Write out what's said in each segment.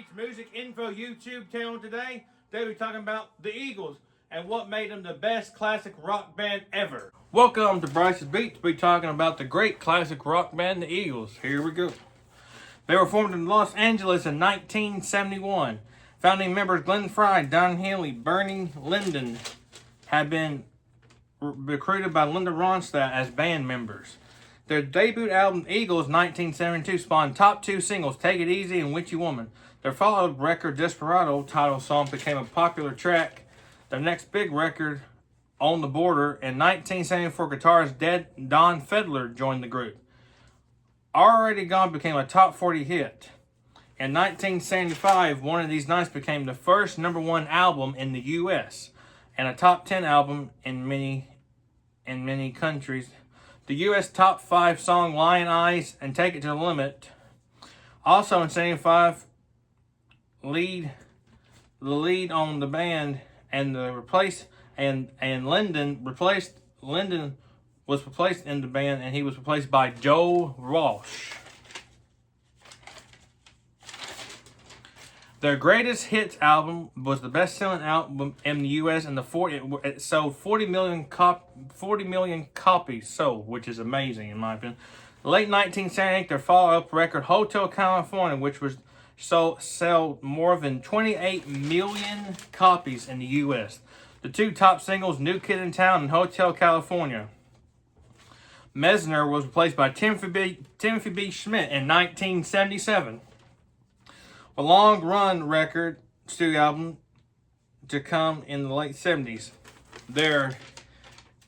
Beats Music Info YouTube channel today. Today we're talking about the Eagles and what made them the best classic rock band ever. Welcome to Brice's Beats. We're talking about the great classic rock band, the Eagles. Here we go. They were formed in Los Angeles in 1971. Founding members Glenn Frey, Don Henley, Bernie Linden had been recruited by Linda Ronstadt as band members. Their debut album, Eagles, 1972, spawned top two singles, Take It Easy and Witchy Woman. Their follow-up record, Desperado, title song, became a popular track. Their next big record, On the Border, in 1974, guitarist Don Fiedler joined the group. Already Gone became a top 40 hit. In 1975, One of These Nights became the first #1 album in the U.S. and a top 10 album in many countries. The U.S. top 5 song Lion Eyes and Take It to the Limit. Also in 75, the lead on the band and Linden was replaced in the band, and he was replaced by Joe Walsh. Their greatest hits album was the best-selling album in the U.S. and it sold 40 million copies sold, which is amazing in my opinion. Late 1978, their follow-up record Hotel California, which was sold more than 28 million copies in the U.S. The two top singles, New Kid in Town and Hotel California. Mesner was replaced by Timothy B. Schmidt in 1977. A long run record studio album to come in the late 70s. Their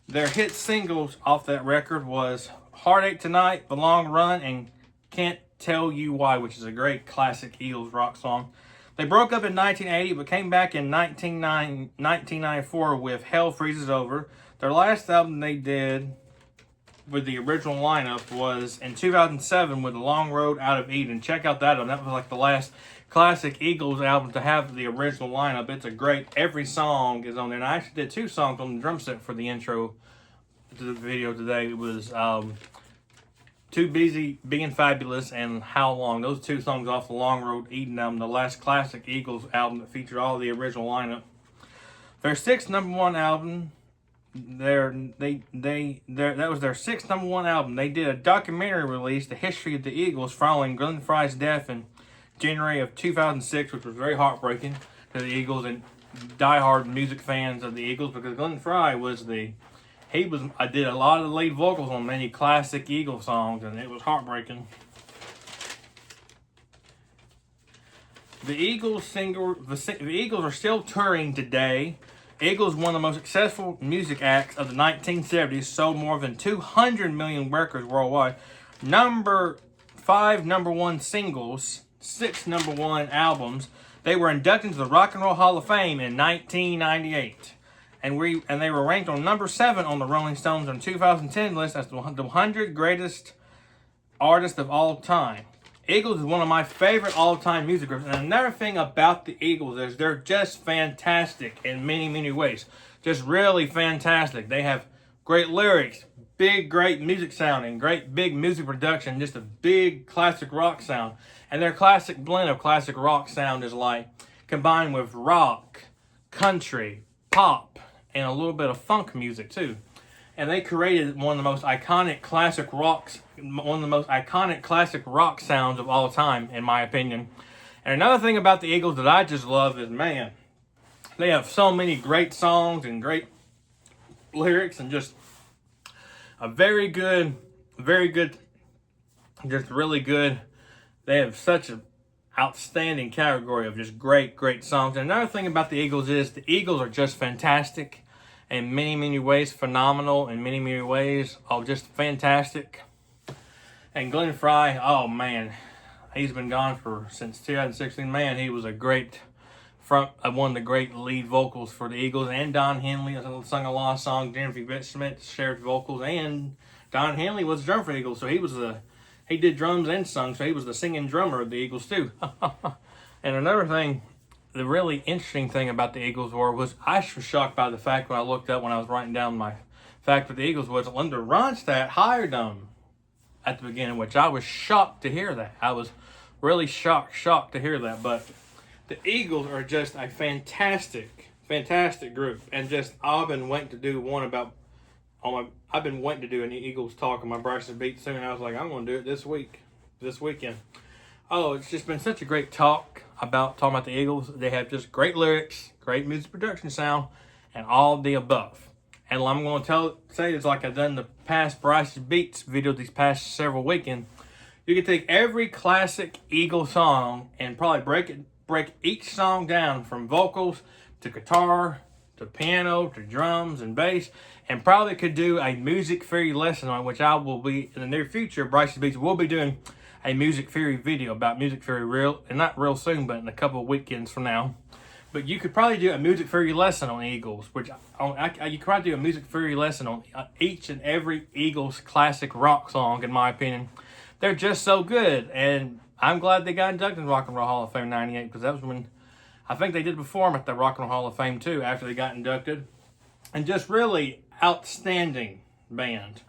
hit singles off that record was Heartache Tonight, The Long Run, and Can't Tell You Why, which is a great classic Eagles rock song. They broke up in 1980 but came back in 1994 with Hell Freezes Over. Their last album they did with the original lineup was in 2007 with The Long Road Out of Eden. Check out that album. That was like the last classic Eagles album to have the original lineup. It's a great, every song is on there. And I actually did 2 songs on the drum set for the intro to the video today. It was Too Busy Being Fabulous and How Long. Those 2 songs off the Long Road Eden album, the last classic Eagles album that featured all the original lineup. Their 6th #1 album, that was their 6th #1 album. They did a documentary release, The History of the Eagles, following Glenn Frey's death in January of 2006, which was very heartbreaking to the Eagles and diehard music fans of the Eagles, because Glenn Frey I did a lot of the lead vocals on many classic Eagles songs, and it was heartbreaking. The Eagles are still touring today. Eagles, one of the most successful music acts of the 1970s, sold more than 200 million records worldwide. 5 #1 singles, 6 #1 albums. They were inducted into the Rock and Roll Hall of Fame in 1998. And they were ranked on number 7 on the Rolling Stones on 2010 list as the 100 greatest artists of all time. Eagles is one of my favorite all-time music groups. And another thing about the Eagles is they're just fantastic in many, many ways. Just really fantastic. They have great lyrics, great music sounding, great big music production, just a big classic rock sound. And their classic blend of classic rock sound is like combined with rock, country, pop, and a little bit of funk music too. And they created one of the most iconic classic rock sounds of all time, in my opinion. And another thing about the Eagles that I just love is, man, they have so many great songs and great lyrics and just a very good, just really good. They have such an outstanding category of just great songs. And another thing about the Eagles is the Eagles are just fantastic in many, many ways, phenomenal in many, many ways, just fantastic. And Glenn Frey, oh man, he's been gone since 2016. Man, he was one of the great lead vocals for the Eagles. And Don Henley sung a lot of songs. Timothy B. Schmidt shared vocals, and Don Henley was a drummer for the Eagles, so he did drums and sung, so he was the singing drummer of the Eagles too. And another thing, the really interesting thing about the Eagles was I was shocked by the fact when I looked up when I was writing down my fact with the Eagles was Linda Ronstadt hired them at the beginning, which I was shocked to hear that. I was really shocked to hear that. But The Eagles are just a fantastic, fantastic group, and just I've been waiting to do one about I've been waiting to do an Eagles talk on my Brice's Beat soon. I was like, I'm going to do it this weekend. Oh, it's just been such a great talking about the Eagles. They have just great lyrics, great music production sound, and all the above. And I'm going to say it's like I've done the past Brice's Beats video these past several weekends. You can take every classic Eagles song and probably break each song down from vocals to guitar to piano to drums and bass, and probably could do a music theory lesson on which I will be in the near future. Brice's Beats will be doing a music theory video about music theory not real soon, but in a couple of weekends from now. But you could probably do a music theory lesson on Eagles, which you could probably do a music theory lesson on each and every Eagles classic rock song, in my opinion. They're just so good, and I'm glad they got inducted in Rock and Roll Hall of Fame '98, because that was when I think they did perform at the Rock and Roll Hall of Fame too after they got inducted. And just really outstanding band.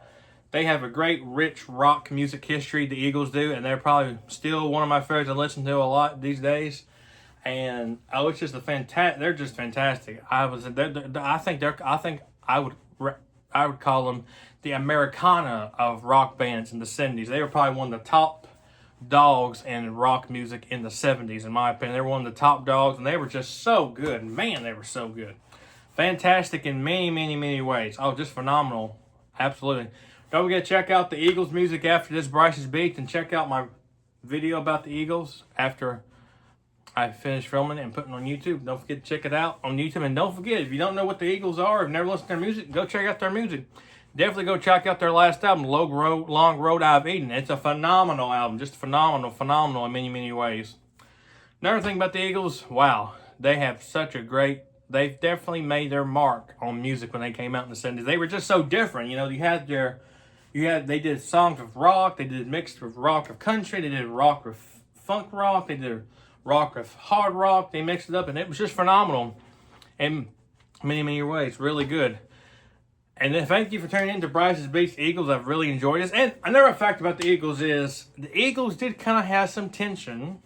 They have a great, rich rock music history, the Eagles do, and they're probably still one of my favorites to listen to a lot these days. And it's just they're just fantastic. I would call them the Americana of rock bands in the 70s. They were probably one of the top dogs in rock music in the 70s, in my opinion. They were one of the top dogs, and they were just so good. Man, they were so good. Fantastic in many, many, many ways. Oh, just phenomenal. Absolutely. Don't forget to check out the Eagles music after this Brice's Beats, and check out my video about the Eagles after I finish filming it and putting it on YouTube. Don't forget to check it out on YouTube. And don't forget, if you don't know what the Eagles are, if you've never listened to their music, go check out their music. Definitely go check out their last album, Long Road I've Eaten. It's a phenomenal album. Just phenomenal in many, many ways. Another thing about the Eagles, wow, they have they've definitely made their mark on music when they came out in the 70s. They were just so different. You know, they did songs with rock, they did mixed with rock with country, they did rock with funk rock, they did rock with hard rock, they mixed it up, and it was just phenomenal in many, many ways. Really good. And then thank you for tuning in to Brice's Beats Eagles. I've really enjoyed this. And another fact about the Eagles is the Eagles did kind of have some tension.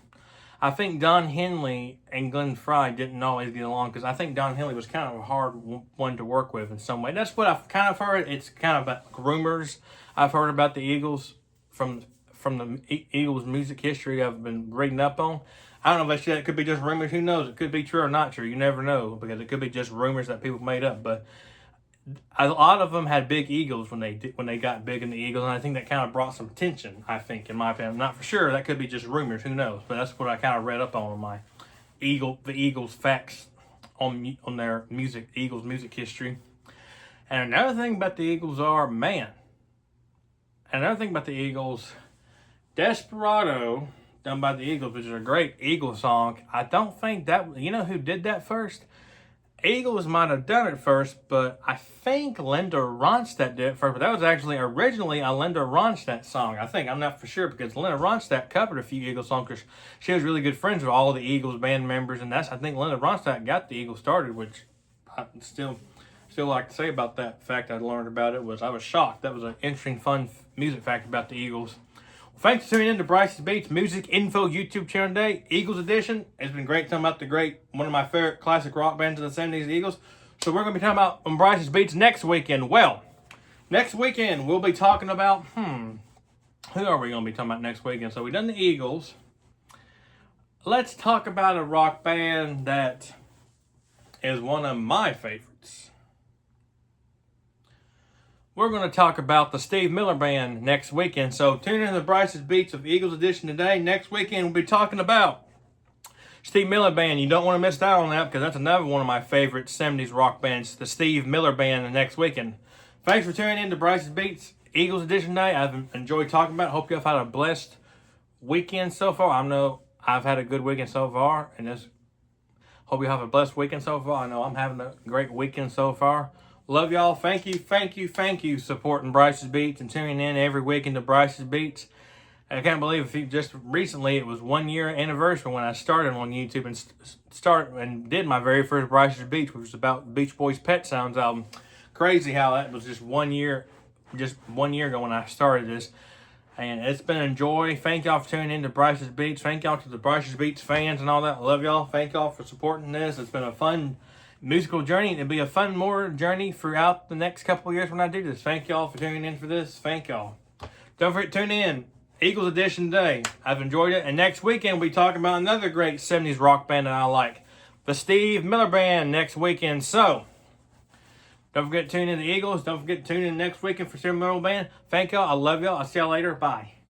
I think Don Henley and Glenn Frey didn't always get along, because I think Don Henley was kind of a hard one to work with in some way. That's what I've kind of heard. It's kind of like rumors I've heard about the Eagles from the Eagles music history I've been reading up on. I don't know if it could be just rumors. Who knows? It could be true or not true. You never know, because it could be just rumors that people made up. But a lot of them had big egos when they got big in the Eagles, and I think that kind of brought some tension, I think, in my opinion. I'm not for sure. That could be just rumors. Who knows? But that's what I kind of read up on my the Eagles facts on their Eagles music history. And another thing about the Eagles Desperado, done by the Eagles, which is a great Eagles song. I don't think that, you know who did that first? Eagles might have done it first, but I think Linda Ronstadt did it first. But that was actually originally a Linda Ronstadt song, I think. I'm not for sure, because Linda Ronstadt covered a few Eagles songs, because she was really good friends with all the Eagles band members, and I think Linda Ronstadt got the Eagles started, which I still like to say about that fact I learned about it was I was shocked. That was an interesting, fun music fact about the Eagles. Thanks for tuning in to Brice's Beats Music Info YouTube channel today. Eagles edition. It's been great talking about one of my favorite classic rock bands of the 70s, the Eagles. So we're going to be talking about on Brice's Beats next weekend. Well, next weekend we'll be talking about, who are we going to be talking about next weekend? So we've done the Eagles. Let's talk about a rock band that is one of my favorites. We're going to talk about the Steve Miller Band next weekend. So tune in to Brice's Beats of Eagles edition today. Next weekend we'll be talking about Steve Miller Band. You don't want to miss out on that, because that's another one of my favorite 70s rock bands, the Steve Miller Band, next weekend. Thanks for tuning in to Brice's Beats Eagles edition today. I've enjoyed talking about it. Hope you have had a blessed weekend so far. I know I've had a good weekend so far, and hope you have a blessed weekend so far. I know I'm having a great weekend so far. Love y'all. Thank you supporting Brice's Beats and tuning in every week into Brice's Beats. I can't believe just recently it was 1 year anniversary when I started on YouTube and did my very first Brice's Beats, which was about Beach Boys' Pet Sounds album. Crazy how that was just 1 year ago when I started this. And it's been a joy. Thank y'all for tuning in to Brice's Beats. Thank y'all to the Brice's Beats fans and all that. I love y'all. Thank y'all for supporting this. It's been a fun musical journey. It'll be a fun more journey throughout the next couple of years when I do this. Thank y'all for tuning in for this. Thank y'all. Don't forget to tune in. Eagles edition today. I've enjoyed it. And next weekend we'll be talking about another great 70s rock band that I like. The Steve Miller Band next weekend. So, don't forget to tune in to the Eagles. Don't forget to tune in next weekend for Steve Miller Band. Thank y'all. I love y'all. I'll see y'all later. Bye.